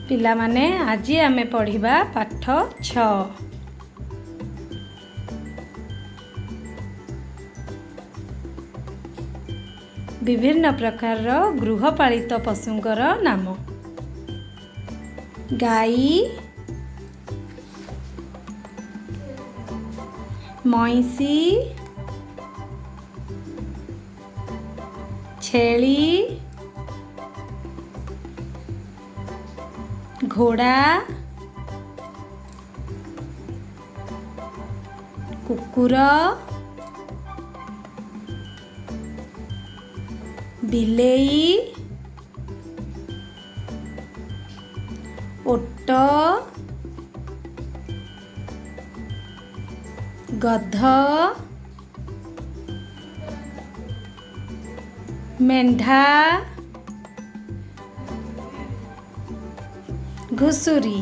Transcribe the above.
ପିଲାମାନେ ଆଜି ଆମେ ପଢ଼ିବା ପାଠ 6। ବିଭିନ୍ନ ପ୍ରକାରର ଗୃହପାଳିତ ପଶୁଙ୍କର ନାମ। ଗାଈ, ମଇଁଷି, ଛେଳି, ଘୋଡ଼ା, କୁକୁର, ବିଲେଇ, ଓଟ, ଗଧ, ମେଣ୍ଢା, ଘୁଷୁରୀ।